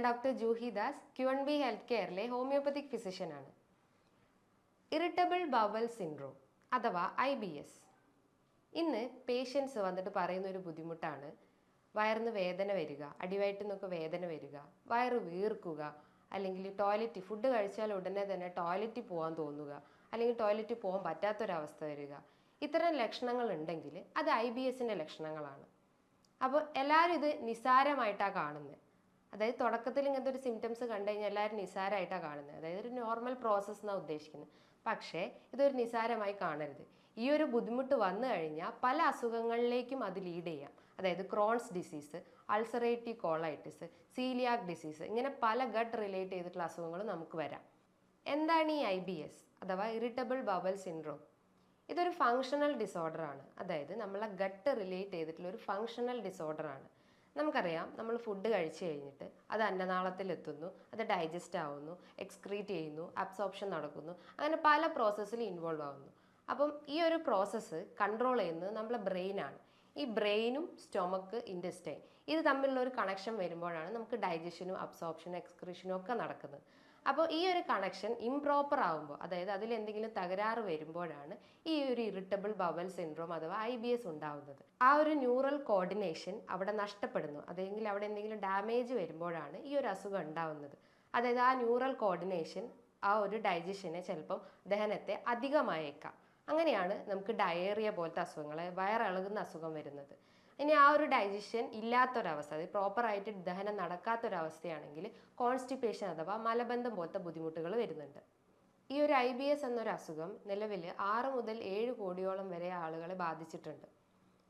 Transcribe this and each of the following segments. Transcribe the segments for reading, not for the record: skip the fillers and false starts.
ഞാൻ doctor Juhi Das Q&B health കെയറിലെ homeopathic ഫിസിഷ്യനാണ്. ഇറിറ്റബിൾ ബവൽ സിൻഡ്രോം അഥവാ IBS. ഇന്ന് പേഷ്യൻസ് വന്നിട്ട് പറയുന്ന ഒരു ബുദ്ധിമുട്ടാണ് വയറിന് വേദന വരിക, അടിവയറ്റിൽ നിന്നൊക്കെ വേദന വരിക, വയറ് വീർക്കുക, അല്ലെങ്കിൽ ടോയ്ലറ്റ് ഫുഡ് കഴിച്ചാൽ ഉടനെ തന്നെ ടോയ്ലറ്റിൽ പോകാൻ തോന്നുക, അല്ലെങ്കിൽ ടോയ്ലറ്റിൽ പോകാൻ പറ്റാത്തൊരവസ്ഥ വരിക. ഇത്തരം ലക്ഷണങ്ങൾ ഉണ്ടെങ്കിൽ അത് IBSൻ്റെ ലക്ഷണങ്ങളാണ്. അപ്പോൾ എല്ലാവരും ഇത് നിസ്സാരമായിട്ടാണ് കാണുന്നത്. അതായത് തുടക്കത്തിൽ ഇങ്ങനത്തെ ഒരു സിംറ്റംസ് കണ്ടു കഴിഞ്ഞാൽ എല്ലാവരും നിസ്സാരമായിട്ടാണ് കാണുന്നത്. അതായത് ഒരു നോർമൽ പ്രോസസ്സ് എന്നാണ് ഉദ്ദേശിക്കുന്നത്. പക്ഷേ ഇതൊരു നിസ്സാരമായി കാണരുത്. ഈ ഒരു ബുദ്ധിമുട്ട് വന്നു കഴിഞ്ഞാൽ പല അസുഖങ്ങളിലേക്കും അത് ലീഡ് ചെയ്യാം. അതായത് Crohn's disease, ulcerative colitis, coeliac disease, ഇങ്ങനെ പല ഗട്ട് റിലേറ്റ് ചെയ്തിട്ടുള്ള അസുഖങ്ങൾ നമുക്ക് വരാം. എന്താണ് ഈ IBS അഥവാ ഇറിറ്റബിൾ ബവൽ സിൻഡ്രോം? ഇതൊരു ഫങ്ഷണൽ ഡിസോർഡറാണ്. അതായത് നമ്മളെ ഗട്ട് റിലേറ്റ് ചെയ്തിട്ടുള്ള ഒരു ഫങ്ഷണൽ ഡിസോർഡറാണ്. നമുക്കറിയാം, നമ്മൾ ഫുഡ് കഴിച്ചു കഴിഞ്ഞിട്ട് അത് അന്നനാളത്തിലെത്തുന്നു, അത് ഡൈജസ്റ്റ് ആവുന്നു, എക്സ്ക്രീറ്റ് ചെയ്യുന്നു, അബ്സോർപ്ഷൻ നടക്കുന്നു, അങ്ങനെ പല പ്രോസസ്സിൽ ഇൻവോൾവ് ആവുന്നു. അപ്പം ഈ ഒരു പ്രോസസ്സ് കൺട്രോൾ ചെയ്യുന്നത് നമ്മളെ ബ്രെയിനാണ്. ഈ ബ്രെയിനും സ്റ്റൊമക്ക്, ഇൻറ്റസ്റ്റൈൻ ഇത് തമ്മിലുള്ള ഒരു കണക്ഷൻ വരുമ്പോഴാണ് നമുക്ക് ഡൈജഷനും അബ്സോർപ്ഷനും എക്സ്ക്രീഷനും ഒക്കെ നടക്കുന്നത്. അപ്പോൾ ഈ ഒരു കണക്ഷൻ ഇംപ്രോപ്പർ ആകുമ്പോൾ, അതായത് അതിൽ എന്തെങ്കിലും തകരാറ് വരുമ്പോഴാണ് ഈ ഒരു ഇറിറ്റബിൾ ബവൽ സിൻഡ്രോം അഥവാ IBS ഉണ്ടാകുന്നത്. ആ ഒരു ന്യൂറൽ കോർഡിനേഷൻ അവിടെ നഷ്ടപ്പെടുന്നു, അല്ലെങ്കിൽ അവിടെ എന്തെങ്കിലും ഡാമേജ് വരുമ്പോഴാണ് ഈ ഒരു അസുഖം ഉണ്ടാകുന്നത്. അതായത് ആ ന്യൂറൽ കോർഡിനേഷൻ ആ ഒരു ഡൈജഷനെ ചിലപ്പം ദഹനത്തെ അധികമായേക്കാം. അങ്ങനെയാണ് നമുക്ക് ഡയേറിയ പോലത്തെ അസുഖങ്ങൾ, വയറിളകുന്ന അസുഖം വരുന്നത്. ഇനി ആ ഒരു ഡൈജഷൻ ഇല്ലാത്തൊരവസ്ഥ, അത് പ്രോപ്പറായിട്ട് ദഹനം നടക്കാത്തൊരവസ്ഥയാണെങ്കിൽ കോൺസ്റ്റിപ്പേഷൻ അഥവാ മലബന്ധം പോലത്തെ ബുദ്ധിമുട്ടുകൾ വരുന്നുണ്ട്. ഈ ഒരു IBS എന്നൊരു അസുഖം നിലവിൽ 6 മുതൽ 7 കോടിയോളം വരെ ആളുകളെ ബാധിച്ചിട്ടുണ്ട്.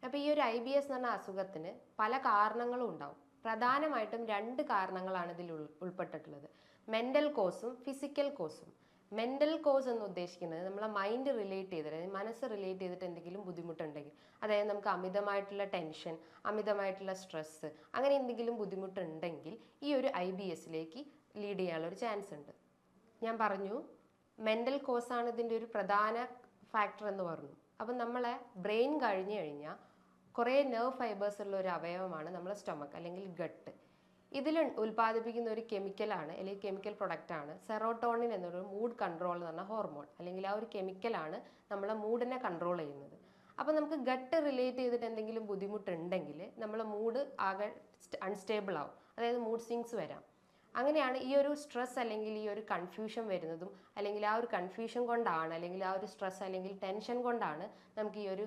അപ്പോൾ ഈ ഒരു IBS എന്ന് പറഞ്ഞ അസുഖത്തിന് പല കാരണങ്ങളും ഉണ്ടാവും. പ്രധാനമായിട്ടും 2 കാരണങ്ങളാണ് ഇതിൽ ഉൾപ്പെട്ടിട്ടുള്ളത്: മെൻ്റൽ കോസും ഫിസിക്കൽ കോസും. മെൻ്റൽ കോസ് എന്ന് ഉദ്ദേശിക്കുന്നത് നമ്മളെ മൈൻഡ് റിലേറ്റ് ചെയ്തിട്ട്, അതായത് മനസ്സ് റിലേറ്റ് ചെയ്തിട്ട് എന്തെങ്കിലും ബുദ്ധിമുട്ടുണ്ടെങ്കിൽ, അതായത് നമുക്ക് അമിതമായിട്ടുള്ള ടെൻഷൻ, അമിതമായിട്ടുള്ള സ്ട്രെസ്സ്, അങ്ങനെ എന്തെങ്കിലും ബുദ്ധിമുട്ടുണ്ടെങ്കിൽ ഈ ഒരു IBSലേക്ക് ലീഡ് ചെയ്യാനുള്ളൊരു ചാൻസ് ഉണ്ട്. ഞാൻ പറഞ്ഞു മെൻ്റൽ കോസാണ് ഇതിൻ്റെ ഒരു പ്രധാന ഫാക്ടർ എന്ന് പറഞ്ഞു. അപ്പം നമ്മളെ ബ്രെയിൻ കഴിഞ്ഞു കഴിഞ്ഞാൽ കുറേ നെർവ് ഫൈബേഴ്സ് ഉള്ള ഒരു അവയവമാണ് നമ്മളെ സ്റ്റൊമക്ക് അല്ലെങ്കിൽ ഗട്ട്. ഇതിൽ ഉൽപ്പാദിപ്പിക്കുന്ന ഒരു കെമിക്കലാണ്, അല്ലെങ്കിൽ കെമിക്കൽ പ്രൊഡക്റ്റാണ് സെറോട്ടോണിൻ എന്നൊരു മൂഡ് കൺട്രോൾ എന്ന് പറഞ്ഞ ഹോർമോൺ. അല്ലെങ്കിൽ ആ ഒരു കെമിക്കലാണ് നമ്മളെ മൂഡിനെ കൺട്രോൾ ചെയ്യുന്നത്. അപ്പോൾ നമുക്ക് ഗട്ട് റിലേറ്റ് ചെയ്തിട്ട് എന്തെങ്കിലും ബുദ്ധിമുട്ടുണ്ടെങ്കിൽ നമ്മളെ മൂഡ് ആകെ അൺസ്റ്റേബിൾ ആവും, അതായത് മൂഡ് സ്വിങ്സ് വരാം. അങ്ങനെയാണ് ഈ ഒരു സ്ട്രെസ് അല്ലെങ്കിൽ ഈ ഒരു കൺഫ്യൂഷൻ വരുന്നതും, അല്ലെങ്കിൽ ആ ഒരു കൺഫ്യൂഷൻ കൊണ്ടാണ്, അല്ലെങ്കിൽ ആ ഒരു സ്ട്രെസ് അല്ലെങ്കിൽ ടെൻഷൻ കൊണ്ടാണ് നമുക്ക് ഈ ഒരു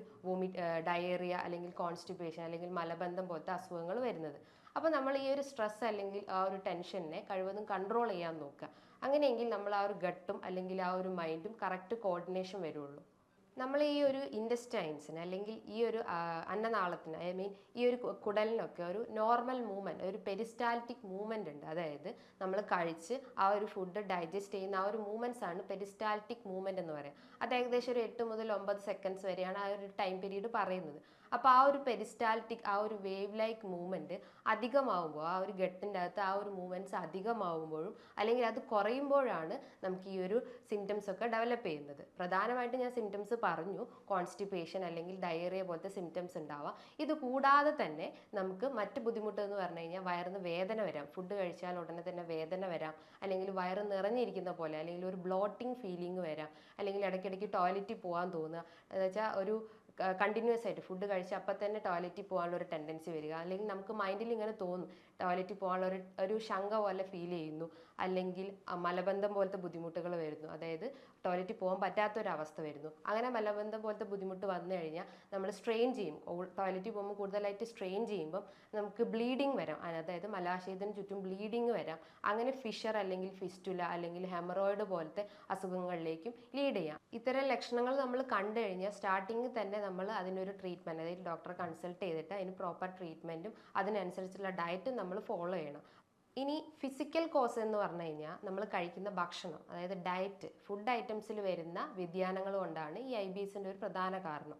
ഡയേറിയ അല്ലെങ്കിൽ കോൺസ്റ്റിപ്പേഷൻ അല്ലെങ്കിൽ മലബന്ധം പോലത്തെ അസുഖങ്ങൾ വരുന്നത്. അപ്പോൾ നമ്മൾ ഈ ഒരു സ്ട്രെസ് അല്ലെങ്കിൽ ആ ഒരു ടെൻഷനെ കഴിവതും കൺട്രോൾ ചെയ്യാൻ നോക്കുക. അങ്ങനെയെങ്കിൽ നമ്മൾ ആ ഒരു ഗട്ടും അല്ലെങ്കിൽ ആ ഒരു മൈൻഡും കറക്റ്റ് കോർഡിനേഷൻ വരുള്ളൂ. നമ്മൾ ഈ ഒരു ഇൻറ്റസ്റ്റൈൻസിന് അല്ലെങ്കിൽ ഈ ഒരു അന്നനാളത്തിന്, ഈ ഒരു കുടലിനൊക്കെ ഒരു നോർമൽ മൂവ്മെൻറ്റ്, ഒരു പെരിസ്റ്റാൽറ്റിക് മൂവ്മെൻ്റ് ഉണ്ട്. അതായത് നമ്മൾ കഴിച്ച് ആ ഒരു ഫുഡ് ഡൈജസ്റ്റ് ചെയ്യുന്ന ആ ഒരു മൂവ്മെൻറ്റ്സ് ആണ് പെരിസ്റ്റാൽറ്റിക് മൂവ്മെൻറ്റ് എന്ന് പറയുക. അത് ഏകദേശം ഒരു 8 മുതൽ 9 സെക്കൻഡ്സ് വരെയാണ് ആ ഒരു ടൈം പീരീഡ് പറയുന്നത്. അപ്പോൾ ആ ഒരു പെരിസ്റ്റാൽറ്റിക്, ആ ഒരു വേവ് ലൈക്ക് മൂവ്മെൻറ്റ് അധികമാകുമ്പോൾ, ആ ഒരു ഗട്ടിൻ്റെ അകത്ത് ആ ഒരു മൂവ്മെൻറ്റ്സ് അധികമാകുമ്പോഴും അല്ലെങ്കിൽ അത് കുറയുമ്പോഴാണ് നമുക്ക് ഈ ഒരു സിംറ്റംസ് ഒക്കെ ഡെവലപ്പ് ചെയ്യുന്നത്. പ്രധാനമായിട്ടും ഞാൻ സിംറ്റംസ് പറഞ്ഞു, കോൺസ്റ്റിപ്പേഷൻ അല്ലെങ്കിൽ ഡയേറിയ പോലത്തെ സിംറ്റംസ് ഉണ്ടാവാം. ഇത് കൂടാതെ തന്നെ നമുക്ക് മറ്റ് ബുദ്ധിമുട്ട് എന്ന് പറഞ്ഞു കഴിഞ്ഞാൽ വയറിന് വേദന വരാം, ഫുഡ് കഴിച്ചാൽ ഉടനെ തന്നെ വേദന വരാം, അല്ലെങ്കിൽ വയറ് നിറഞ്ഞിരിക്കുന്ന പോലെ, അല്ലെങ്കിൽ ഒരു ബ്ലോട്ടിങ് ഫീലിംഗ് വരാം, അല്ലെങ്കിൽ ഇടയ്ക്കിടയ്ക്ക് ടോയ്ലറ്റിൽ പോകാൻ തോന്നുക, എന്ന് വെച്ചാൽ ഒരു കണ്ടിന്യൂസ് ആയിട്ട് ഫുഡ് കഴിച്ച് അപ്പം തന്നെ ടോയ്ലറ്റിൽ പോകാനുള്ള ഒരു ടെൻഡൻസി വരിക, അല്ലെങ്കിൽ നമുക്ക് മൈൻഡിൽ ഇങ്ങനെ തോന്നും ടോയ്ലറ്റിൽ പോകാനുള്ള ഒരു ശങ്ക പോലെ ഫീൽ ചെയ്യുന്നു, അല്ലെങ്കിൽ മലബന്ധം പോലത്തെ ബുദ്ധിമുട്ടുകൾ വരുന്നു, അതായത് ടോയ്ലറ്റിൽ പോകാൻ പറ്റാത്തൊരവസ്ഥ വരുന്നു. അങ്ങനെ മലബന്ധം പോലത്തെ ബുദ്ധിമുട്ട് വന്നു കഴിഞ്ഞാൽ നമ്മൾ സ്ട്രെയിൻ ചെയ്യും, ടോയ്ലറ്റിൽ പോകുമ്പോൾ കൂടുതലായിട്ട് സ്ട്രെയിൻ ചെയ്യുമ്പം നമുക്ക് ബ്ലീഡിങ് വരാം, അതായത് മലാശയത്തിന് ചുറ്റും ബ്ലീഡിങ് വരാം. അങ്ങനെ ഫിഷർ അല്ലെങ്കിൽ ഫിസ്റ്റുല അല്ലെങ്കിൽ ഹെമറോയിഡ് പോലത്തെ അസുഖങ്ങളിലേക്കും ലീഡ് ചെയ്യാം. ഇത്തരം ലക്ഷണങ്ങൾ നമ്മൾ കണ്ടു കഴിഞ്ഞാൽ സ്റ്റാർട്ടിങ്ങിൽ തന്നെ നമ്മൾ അതിനൊരു ട്രീറ്റ്മെൻറ്റ്, അതായത് ഡോക്ടറെ കൺസൾട്ട് ചെയ്തിട്ട് അതിന് പ്രോപ്പർ ട്രീറ്റ്മെൻറ്റും അതിനനുസരിച്ചുള്ള ഡയറ്റും നമ്മൾ ഫോളോ ചെയ്യണം. ഇനി ഫിസിക്കൽ കോസ് എന്ന് പറഞ്ഞു കഴിഞ്ഞാൽ നമ്മൾ കഴിക്കുന്ന ഭക്ഷണം, അതായത് ഡയറ്റ്, ഫുഡ് ഐറ്റംസിൽ വരുന്ന വ്യതിയാനങ്ങൾ കൊണ്ടാണ് ഈ IBSൻ്റെ ഒരു പ്രധാന കാരണം.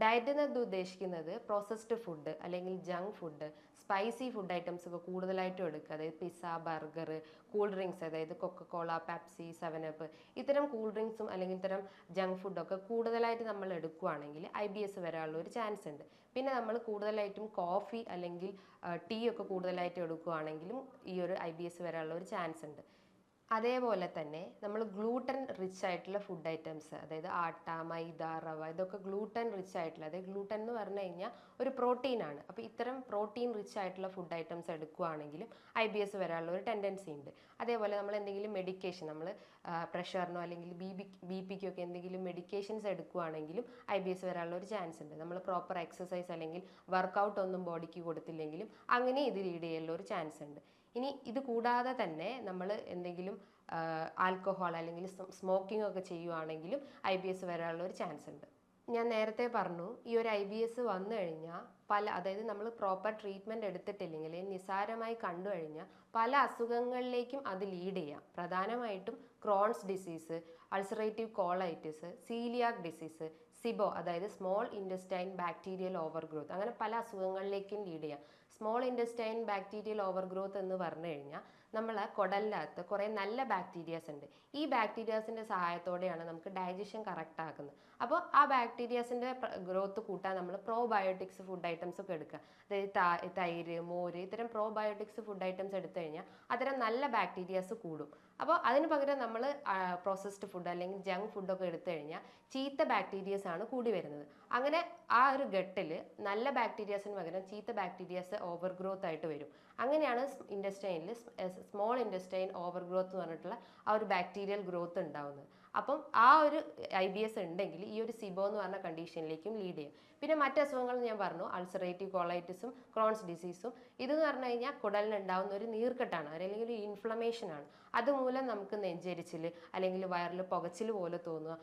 ഡയറ്റ് എന്ന് ഉദ്ദേശിക്കുന്നത് പ്രോസസ്ഡ് ഫുഡ് അല്ലെങ്കിൽ junk food, spicy food items ഒക്കെ കൂടുതലായിട്ടും എടുക്കുക. അതായത് പിസ്സ, ബർഗർ, കൂൾ ഡ്രിങ്ക്സ്, അതായത് കൊക്കക്കോള, പെപ്സി, 7up, ഇത്തരം കൂൾ ഡ്രിങ്ക്സും അല്ലെങ്കിൽ ഇത്തരം ജങ്ക് ഫുഡൊക്കെ കൂടുതലായിട്ട് നമ്മൾ എടുക്കുകയാണെങ്കിൽ IBS വരാനുള്ള ഒരു ചാൻസ് ഉണ്ട്. പിന്നെ നമ്മൾ കൂടുതലായിട്ടും കോഫി അല്ലെങ്കിൽ ടീ ഒക്കെ കൂടുതലായിട്ട് എടുക്കുകയാണെങ്കിലും ഈ ഒരു IBS വരാനുള്ള ഒരു ചാൻസ് ഉണ്ട്. അതേപോലെ തന്നെ നമ്മൾ ഗ്ലൂട്ടൻ റിച്ച് ആയിട്ടുള്ള ഫുഡ് ഐറ്റംസ്, അതായത് ആട്ട, മൈദ, റവ, ഇതൊക്കെ ഗ്ലൂട്ടൻ റിച്ച് ആയിട്ടുള്ള, അതായത് ഗ്ലൂട്ടൻ എന്ന് പറഞ്ഞു കഴിഞ്ഞാൽ ഒരു പ്രോട്ടീനാണ്. അപ്പോൾ ഇത്തരം പ്രോട്ടീൻ റിച്ച് ആയിട്ടുള്ള ഫുഡ് ഐറ്റംസ് എടുക്കുകയാണെങ്കിലും IBS വരാനുള്ള ഒരു ടെൻഡൻസി ഉണ്ട്. അതേപോലെ നമ്മൾ എന്തെങ്കിലും മെഡിക്കേഷൻ, നമ്മൾ പ്രഷറിനോ അല്ലെങ്കിൽ BP-ക്കോ ഒക്കെ എന്തെങ്കിലും മെഡിക്കേഷൻസ് എടുക്കുകയാണെങ്കിലും IBS വരാനുള്ള ഒരു ചാൻസ് ഉണ്ട്. നമ്മൾ പ്രോപ്പർ എക്സസൈസ് അല്ലെങ്കിൽ വർക്കൗട്ട് ഒന്നും ബോഡിക്ക് കൊടുത്തില്ലെങ്കിലും അങ്ങനെ ഇത് ലീഡ് ചെയ്യാനുള്ള ഒരു ചാൻസ് ഉണ്ട്. ഇനി ഇത് കൂടാതെ തന്നെ നമ്മൾ എന്തെങ്കിലും ആൽക്കഹോൾ അല്ലെങ്കിൽ സ്മോക്കിംഗ് ഒക്കെ ചെയ്യുവാണെങ്കിലും IBS വരാനുള്ള ഒരു ചാൻസ് ഉണ്ട്. ഞാൻ നേരത്തെ പറഞ്ഞു, ഈ ഒരു IBS വന്നു കഴിഞ്ഞാൽ അതായത് നമ്മൾ പ്രോപ്പർ ട്രീറ്റ്മെൻറ്റ് എടുത്തിട്ടില്ലെങ്കിൽ, നിസ്സാരമായി കണ്ടു കഴിഞ്ഞാൽ പല അസുഖങ്ങളിലേക്കും അത് ലീഡ് ചെയ്യാം. പ്രധാനമായിട്ടും Crohn's disease, ulcerative colitis, coeliac disease, സിബോ അതായത് സ്മോൾ ഇൻറ്റസ്റ്റൈൻ ബാക്ടീരിയൽ ഓവർഗ്രോത്ത്, അങ്ങനെ പല അസുഖങ്ങളിലേക്കും ലീഡ് ചെയ്യാം. സ്മോൾ ഇൻറ്റസ്റ്റൈൻ ബാക്ടീരിയൽ ഓവർഗ്രോത്ത് എന്ന് പറഞ്ഞു കഴിഞ്ഞാൽ നമ്മളെ കുടലിനകത്ത് കുറേ നല്ല ബാക്ടീരിയാസ് ഉണ്ട്. ഈ ബാക്ടീരിയാസിൻ്റെ സഹായത്തോടെയാണ് നമുക്ക് ഡൈജഷൻ കറക്റ്റ് ആക്കുന്നത്. അപ്പോൾ ആ ബാക്ടീരിയാസിൻ്റെ ഗ്രോത്ത് കൂട്ടാൻ നമ്മൾ പ്രോബയോട്ടിക്സ് ഫുഡ് ഐറ്റംസ് ഒക്കെ എടുക്കുക. അതായത് തൈര്, മോര്, ഇത്തരം പ്രോബയോട്ടിക്സ് ഫുഡ് ഐറ്റംസ് എടുത്തു കഴിഞ്ഞാൽ അത്തരം നല്ല ബാക്ടീരിയാസ് കൂടും. അപ്പോൾ അതിന് പകരം നമ്മൾ പ്രോസസ്ഡ് ഫുഡ് അല്ലെങ്കിൽ ജങ്ക് ഫുഡൊക്കെ എടുത്തു കഴിഞ്ഞാൽ ചീത്ത ബാക്ടീരിയസ് ആണ് കൂടി വരുന്നത്. അങ്ങനെ ആ ഒരു ഘട്ടിൽ നല്ല ബാക്ടീരിയാസിന് പകരം ചീത്ത ബാക്ടീരിയാസ് ഓവർ ഗ്രോത്ത് ആയിട്ട് വരും. അങ്ങനെയാണ് ഇൻറ്റസ്റ്റൈനിൽ സ്മോൾ ഇൻറ്റസ്റ്റൈൻ ഓവർ ഗ്രോത്ത് എന്ന് പറഞ്ഞിട്ടുള്ള ആ ഒരു ബാക്ടീരിയൽ ഗ്രോത്ത് ഉണ്ടാവുന്നത്. അപ്പം ആ ഒരു IBS ഉണ്ടെങ്കിൽ ഈ ഒരു സിബോ എന്ന് പറഞ്ഞ കണ്ടീഷനിലേക്കും ലീഡ് ചെയ്യും. പിന്നെ മറ്റ് അസുഖങ്ങൾ ഞാൻ പറഞ്ഞു, അൾസറേറ്റീവ് കോളൈറ്റിസും ക്രോൺസ് ഡിസീസും. ഇതെന്ന് പറഞ്ഞു കഴിഞ്ഞാൽ കുടലിനുണ്ടാവുന്ന ഒരു നീർക്കെട്ടാണ് അല്ലെങ്കിൽ ഒരു ഇൻഫ്ലമേഷൻ ആണ്. അതുമൂലം നമുക്ക് നെഞ്ചരിച്ചിൽ അല്ലെങ്കിൽ വയറിൽ പുകച്ചിൽ പോലെ തോന്നുക,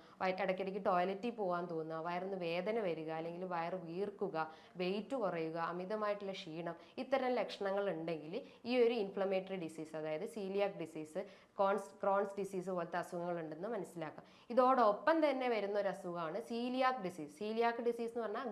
ഇടയ്ക്കിടയ്ക്ക് ടോയ്ലറ്റിൽ പോകാൻ തോന്നുക, വയറിന് വേദന വരിക, അല്ലെങ്കിൽ വയറ് വീർക്കുക, വെയിറ്റ് കുറയുക, അമിതമായിട്ടുള്ള ക്ഷീണം, ഇത്തരം ലക്ഷണങ്ങൾ ഉണ്ടെങ്കിൽ ഈ ഒരു ഇൻഫ്ലമേറ്ററി ഡിസീസ്, അതായത് സീലിയാക് ഡിസീസ്, ക്രോൺസ് ഡിസീസ് പോലത്തെ അസുഖങ്ങൾ ഉണ്ടെന്ന് മനസ്സിലാക്കാം. ഇതോടൊപ്പം തന്നെ വരുന്ന ഒരു അസുഖമാണ് സീലിയാക് ഡിസീസ്. സീലിയാക് ഡിസീസ് എന്ന് പറഞ്ഞാൽ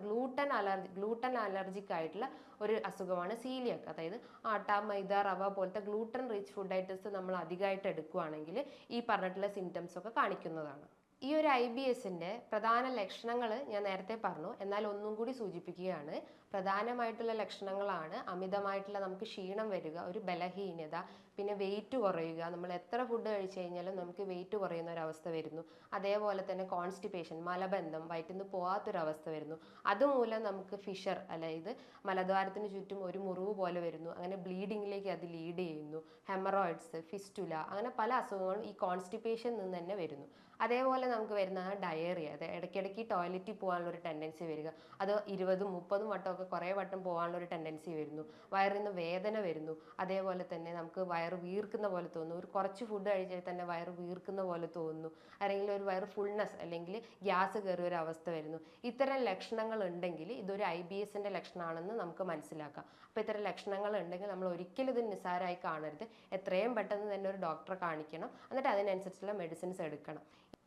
ഗ്ലൂട്ടൻ അലർജിക് ആയിട്ടുള്ള ഒരു അസുഖമാണ് സീലിയാക്. അതായത് ആട്ട, മൈദ, റവ പോലത്തെ ഗ്ലൂട്ടൻ റിച്ച് ഫുഡ് ഐറ്റംസ് നമ്മൾ അധികമായിട്ട് എടുക്കുകയാണെങ്കിൽ ഈ പറഞ്ഞിട്ടുള്ള സിംറ്റംസ് ഒക്കെ കാണിക്കുന്നതാണ്. ഈ ഒരു IBSന്റെ പ്രധാന ലക്ഷണങ്ങൾ ഞാൻ നേരത്തെ പറഞ്ഞു, എന്നാൽ ഒന്നും കൂടി സൂചിപ്പിക്കുകയാണ്. പ്രധാനമായിട്ടുള്ള ലക്ഷണങ്ങളാണ് അമിതമായിട്ടുള്ള നമുക്ക് ക്ഷീണം വരിക, ഒരു ബലഹീനത, പിന്നെ വെയിറ്റ് കുറയുക. നമ്മൾ എത്ര ഫുഡ് കഴിച്ചു കഴിഞ്ഞാലും നമുക്ക് വെയിറ്റ് കുറയുന്ന ഒരവസ്ഥ വരുന്നു. അതേപോലെ തന്നെ കോൺസ്റ്റിപ്പേഷൻ, മലബന്ധം, വയറ്റിൽ നിന്ന് പോകാത്തൊരവസ്ഥ വരുന്നു. അതുമൂലം നമുക്ക് ഫിഷർ, അതായത് മലദ്വാരത്തിന് ചുറ്റും ഒരു മുറിവ് പോലെ വരുന്നു. അങ്ങനെ ബ്ലീഡിങ്ങിലേക്ക് അത് ലീഡ് ചെയ്യുന്നു. ഹെമറോയിഡ്സ്, ഫിസ്റ്റുല, അങ്ങനെ പല അസുഖങ്ങളും ഈ കോൺസ്റ്റിപ്പേഷൻ നിന്ന് തന്നെ വരുന്നു. അതേപോലെ നമുക്ക് വരുന്ന ഡയറിയ, അതായത് ഇടയ്ക്കിടയ്ക്ക് ടോയ്ലറ്റിൽ പോകാനുള്ള ഒരു ടെൻഡൻസി വരിക, അത് 20-30 വട്ടമൊക്കെ കുറേ വട്ടം പോകാനുള്ള ഒരു ടെൻഡൻസി വരുന്നു. വയറിൽ നിന്ന് വേദന വരുന്നു. അതേപോലെ തന്നെ നമുക്ക് വയറ് വീർക്കുന്ന പോലെ തോന്നുന്നു. ഒരു കുറച്ച് ഫുഡ് കഴിച്ചാൽ തന്നെ വയറ് വീർക്കുന്ന പോലെ തോന്നുന്നു. അല്ലെങ്കിൽ ഒരു വയറ് ഫുൾനെസ് അല്ലെങ്കിൽ ഗ്യാസ് കയറിയ ഒരു അവസ്ഥ വരുന്നു. ഇത്തരം ലക്ഷണങ്ങൾ ഉണ്ടെങ്കിൽ ഇതൊരു IBSന്റെ ലക്ഷണമാണെന്ന് നമുക്ക് മനസ്സിലാക്കാം. അപ്പോൾ ഇത്തരം ലക്ഷണങ്ങൾ ഉണ്ടെങ്കിൽ നമ്മൾ ഒരിക്കലും ഇത് നിസ്സാരമായി കാണരുത്. എത്രയും പെട്ടെന്ന് തന്നെ ഒരു ഡോക്ടറെ കാണിക്കണം. എന്നിട്ട് അതിനനുസരിച്ചുള്ള മെഡിസിൻസ് എടുക്കണം.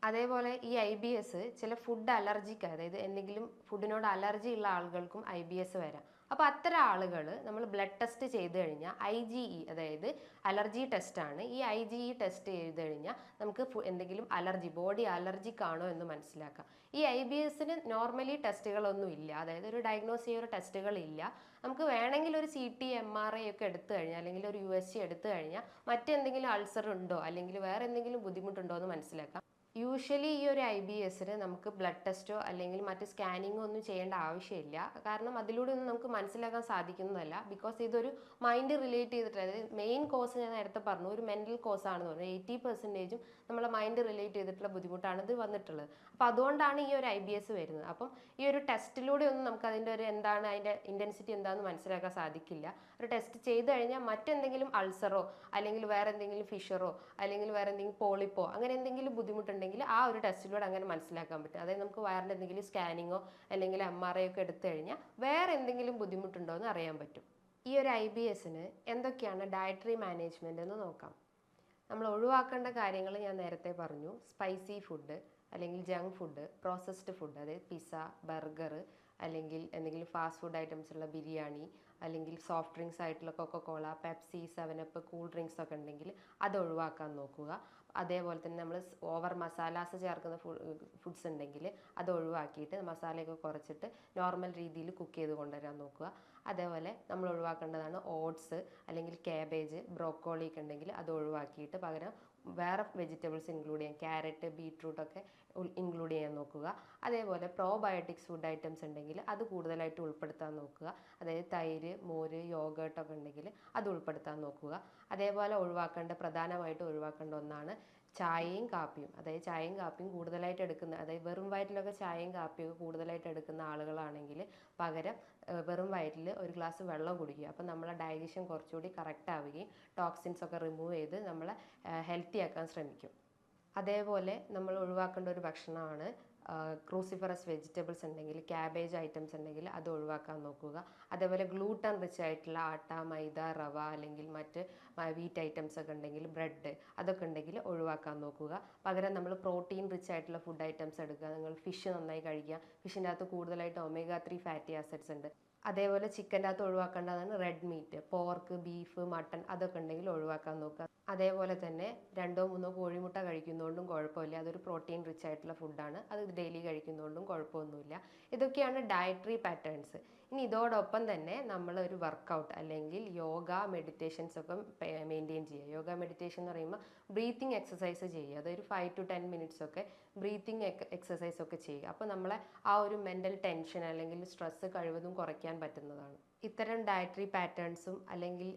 അതേപോലെ ഈ IBS ചില ഫുഡ് അലർജിക്ക്, അതായത് എന്തെങ്കിലും ഫുഡിനോട് അലർജി ഉള്ള ആളുകൾക്കും IBS വരാം. അപ്പോൾ അത്തരം ആളുകൾ നമ്മൾ ബ്ലഡ് ടെസ്റ്റ് ചെയ്ത് കഴിഞ്ഞാൽ IgE, അതായത് അലർജി ടെസ്റ്റാണ്. ഈ IgE ടെസ്റ്റ് ചെയ്ത് കഴിഞ്ഞാൽ നമുക്ക് എന്തെങ്കിലും ബോഡി അലർജിക് ആണോ എന്ന് മനസ്സിലാക്കാം. ഈ IBSന് നോർമലി ടെസ്റ്റുകളൊന്നും ഇല്ല, അതായത് ഒരു ഡയഗ്നോസ് ചെയ്യുന്ന ടെസ്റ്റുകളില്ല. നമുക്ക് വേണമെങ്കിൽ ഒരു CT, MRI ഒക്കെ എടുത്തു കഴിഞ്ഞാൽ അല്ലെങ്കിൽ ഒരു USG എടുത്തു കഴിഞ്ഞാൽ മറ്റെന്തെങ്കിലും അൾസർ ഉണ്ടോ അല്ലെങ്കിൽ വേറെ എന്തെങ്കിലും ബുദ്ധിമുട്ടുണ്ടോ എന്ന് മനസ്സിലാക്കാം. യൂഷ്വലി ഈ ഒരു IBSന് നമുക്ക് ബ്ലഡ് ടെസ്റ്റോ അല്ലെങ്കിൽ മറ്റ് സ്കാനിങ്ങോ ഒന്നും ചെയ്യേണ്ട ആവശ്യമില്ല. കാരണം അതിലൂടെ ഒന്നും നമുക്ക് മനസ്സിലാക്കാൻ സാധിക്കുന്നതല്ല. ബിക്കോസ് ഇതൊരു മൈൻഡ് റിലേറ്റ് ചെയ്തിട്ട്, അതായത് മെയിൻ കോസ് ഞാൻ നേരത്തെ പറഞ്ഞു ഒരു മെൻ്റൽ കോസ് ആണെന്ന് പറഞ്ഞു. 80% നമ്മളെ മൈൻഡ് റിലേറ്റ് ചെയ്തിട്ടുള്ള ബുദ്ധിമുട്ടാണ് ഇത് വന്നിട്ടുള്ളത്. അപ്പോൾ അതുകൊണ്ടാണ് ഈ ഒരു IBS വരുന്നത്. അപ്പം ഈ ഒരു ടെസ്റ്റിലൂടെ ഒന്നും നമുക്ക് അതിൻ്റെ ഒരു എന്താണ് അതിൻ്റെ ഇൻറ്റൻസിറ്റി എന്താണെന്ന് മനസ്സിലാക്കാൻ സാധിക്കില്ല. ഒരു ടെസ്റ്റ് ചെയ്ത് കഴിഞ്ഞാൽ മറ്റെന്തെങ്കിലും അൾസറോ അല്ലെങ്കിൽ വേറെ എന്തെങ്കിലും ഫിഷറോ അല്ലെങ്കിൽ വേറെ എന്തെങ്കിലും പോളിപ്പോ അങ്ങനെ എന്തെങ്കിലും ബുദ്ധിമുട്ടുണ്ടെങ്കിൽ ആ ഒരു ടെസ്റ്റിലൂടെ അങ്ങനെ മനസ്സിലാക്കാൻ പറ്റും. അതായത് നമുക്ക് വയറിൻ്റെ എന്തെങ്കിലും സ്കാനിങ്ങോ അല്ലെങ്കിൽ MRI ഒക്കെ എടുത്തു കഴിഞ്ഞാൽ വേറെ എന്തെങ്കിലും ബുദ്ധിമുട്ടുണ്ടോ എന്ന് അറിയാൻ പറ്റും. ഈ ഒരു IBSന് എന്തൊക്കെയാണ് ഡയറ്ററി മാനേജ്മെൻറ്റ് എന്ന് നോക്കാം. നമ്മൾ ഒഴിവാക്കേണ്ട കാര്യങ്ങൾ ഞാൻ നേരത്തെ പറഞ്ഞു. സ്പൈസി ഫുഡ് അല്ലെങ്കിൽ ജങ്ക് ഫുഡ്, പ്രോസസ്ഡ് ഫുഡ്, അതായത് പിസ്സ, ബർഗർ, അല്ലെങ്കിൽ എന്തെങ്കിലും ഫാസ്റ്റ് ഫുഡ് ഐറ്റംസ് ഉള്ള ബിരിയാണി, അല്ലെങ്കിൽ സോഫ്റ്റ് ഡ്രിങ്ക്സ് ആയിട്ടുള്ള Coca Cola, Pepsi, 7up, cool drinks ഒക്കെ ഉണ്ടെങ്കിൽ അത് ഒഴിവാക്കാൻ നോക്കുക. അതേപോലെ തന്നെ നമ്മൾ ഓവർ മസാലാസ് ചേർക്കുന്ന ഫുഡ്സ് ഉണ്ടെങ്കിൽ അത് ഒഴിവാക്കിയിട്ട് മസാലയൊക്കെ കുറച്ചിട്ട് നോർമൽ രീതിയിൽ കുക്ക് ചെയ്ത് കൊണ്ടുവരാൻ നോക്കുക. അതേപോലെ നമ്മൾ ഒഴിവാക്കേണ്ടതാണ് ഓട്സ് അല്ലെങ്കിൽ കാബേജ്, ബ്രോക്കോളി ഒക്കെ ഉണ്ടെങ്കിൽ അത് ഒഴിവാക്കിയിട്ട് പകരം വേറെ വെജിറ്റബിൾസ് ഇൻക്ലൂഡ് ചെയ്യാം. ക്യാരറ്റ്, ബീട്രൂട്ട് ഒക്കെ ഇൻക്ലൂഡ് ചെയ്യാൻ നോക്കുക. അതേപോലെ പ്രോബയോട്ടിക്സ് ഫുഡ് ഐറ്റംസ് ഉണ്ടെങ്കിൽ അത് കൂടുതലായിട്ട് ഉൾപ്പെടുത്താൻ നോക്കുക. അതായത് തൈര്, മോര്, യോഗേർട്ട് ഒക്കെ ഉണ്ടെങ്കിൽ അത് ഉൾപ്പെടുത്താൻ നോക്കുക. അതേപോലെ പ്രധാനമായിട്ട് ഒഴിവാക്കേണ്ട ഒന്നാണ് ചായയും കാപ്പിയും. അതായത് ചായയും കാപ്പിയും കൂടുതലായിട്ട് എടുക്കുന്ന, അതായത് വെറും വയറ്റിലൊക്കെ ചായയും കാപ്പിയും കൂടുതലായിട്ട് എടുക്കുന്ന ആളുകളാണെങ്കിൽ പകരം വെറും വയറ്റിൽ ഒരു ഗ്ലാസ് വെള്ളം കുടിക്കുക. അപ്പം നമ്മളെ ഡൈജഷൻ കുറച്ചുകൂടി കറക്റ്റ് ആവുകയും ടോക്സിൻസ് ഒക്കെ റിമൂവ് ചെയ്ത് നമ്മളെ ഹെൽത്തി ആക്കാൻ ശ്രമിക്കും. അതേപോലെ നമ്മൾ ഒഴിവാക്കേണ്ട ഒരു ഭക്ഷണമാണ് ക്രൂസിഫറസ് വെജിറ്റബിൾസ് ഉണ്ടെങ്കിൽ, ക്യാബേജ് ഐറ്റംസ് ഉണ്ടെങ്കിൽ അത് ഒഴിവാക്കാൻ നോക്കുക. അതേപോലെ ഗ്ലൂട്ടൻ റിച്ച് ആയിട്ടുള്ള ആട്ട, മൈദ, റവ അല്ലെങ്കിൽ മറ്റ് വീറ്റ് ഐറ്റംസ് ഒക്കെ ഉണ്ടെങ്കിൽ, ബ്രെഡ് അതൊക്കെ ഉണ്ടെങ്കിൽ ഒഴിവാക്കാൻ നോക്കുക. പകരം നമ്മൾ പ്രോട്ടീൻ റിച്ച് ആയിട്ടുള്ള ഫുഡ് ഐറ്റംസ് എടുക്കുക. നിങ്ങൾ ഫിഷ് നന്നായി കഴിക്കുക. ഫിഷിൻ്റെ അകത്ത് കൂടുതലായിട്ട് omega-3 ഫാറ്റി ആസിഡ്സ് ഉണ്ട്. അതേപോലെ ചിക്കൻ്റെ അകത്ത് ഒഴിവാക്കേണ്ടതാണ് red meat, pork, beef, mutton അതൊക്കെ ഉണ്ടെങ്കിൽ ഒഴിവാക്കാൻ നോക്കുക. അതേപോലെ തന്നെ 2-3 കോഴിമുട്ട കഴിക്കുന്നതുകൊണ്ടും കുഴപ്പമില്ല. അതൊരു പ്രോട്ടീൻ റിച്ച് ആയിട്ടുള്ള ഫുഡാണ്. അത് ഡെയിലി കഴിക്കുന്നതുകൊണ്ടും കുഴപ്പമൊന്നുമില്ല. ഇതൊക്കെയാണ് ഡയറ്ററി പാറ്റേൺസ്. ഇനി ഇതോടൊപ്പം തന്നെ നമ്മൾ ഒരു വർക്കൗട്ട് അല്ലെങ്കിൽ യോഗ, മെഡിറ്റേഷൻസ് ഒക്കെ മെയിൻറ്റെയിൻ ചെയ്യുക. യോഗ, മെഡിറ്റേഷൻ എന്ന് പറയുമ്പോൾ ബ്രീത്തിങ് എക്സസൈസ് ചെയ്യുക. അതൊരു 5 to 10 minutes ഒക്കെ ബ്രീത്തിങ് എക്സസൈസ് ഒക്കെ ചെയ്യുക. അപ്പോൾ നമ്മളെ ആ ഒരു മെൻ്റൽ ടെൻഷൻ അല്ലെങ്കിൽ സ്ട്രെസ്സ് കഴിവതും കുറയ്ക്കാൻ പറ്റുന്നതാണ്. ഇത്തരം ഡയറ്ററി പാറ്റേൺസും അല്ലെങ്കിൽ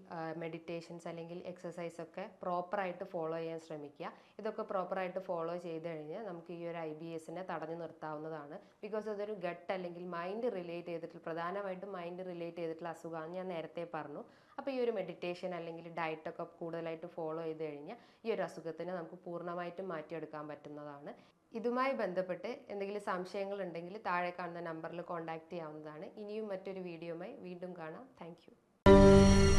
മെഡിറ്റേഷൻസ് അല്ലെങ്കിൽ എക്സസൈസ് ഒക്കെ പ്രോപ്പറായിട്ട് ഫോളോ ചെയ്യാൻ ശ്രമിക്കുക. ഇതൊക്കെ പ്രോപ്പറായിട്ട് ഫോളോ ചെയ്ത് കഴിഞ്ഞാൽ നമുക്ക് ഈ ഒരു IBSനെ തടഞ്ഞു നിർത്താവുന്നതാണ്. ബിക്കോസ് അതൊരു ഗട്ട് അല്ലെങ്കിൽ മൈൻഡ് റിലേറ്റ് ചെയ്തിട്ടുള്ള, പ്രധാനമായിട്ടും മൈൻഡ് റിലേറ്റ് ചെയ്തിട്ടുള്ള അസുഖമാണ് ഞാൻ നേരത്തെ പറഞ്ഞു. അപ്പോൾ ഈ ഒരു മെഡിറ്റേഷൻ അല്ലെങ്കിൽ ഡയറ്റൊക്കെ കൂടുതലായിട്ട് ഫോളോ ചെയ്ത് കഴിഞ്ഞാൽ ഈ ഒരു അസുഖത്തിനെ നമുക്ക് പൂർണ്ണമായിട്ടും മാറ്റിയെടുക്കാൻ പറ്റുന്നതാണ്. ഇതുമായി ബന്ധപ്പെട്ട് എന്തെങ്കിലും സംശയങ്ങൾ ഉണ്ടെങ്കിൽ താഴെ കാണുന്ന നമ്പറിൽ കോൺടാക്റ്റ് ചെയ്യാവുന്നതാണ്. ഇനിയും മറ്റൊരു വീഡിയോയുമായി വീണ്ടും കാണാം. താങ്ക്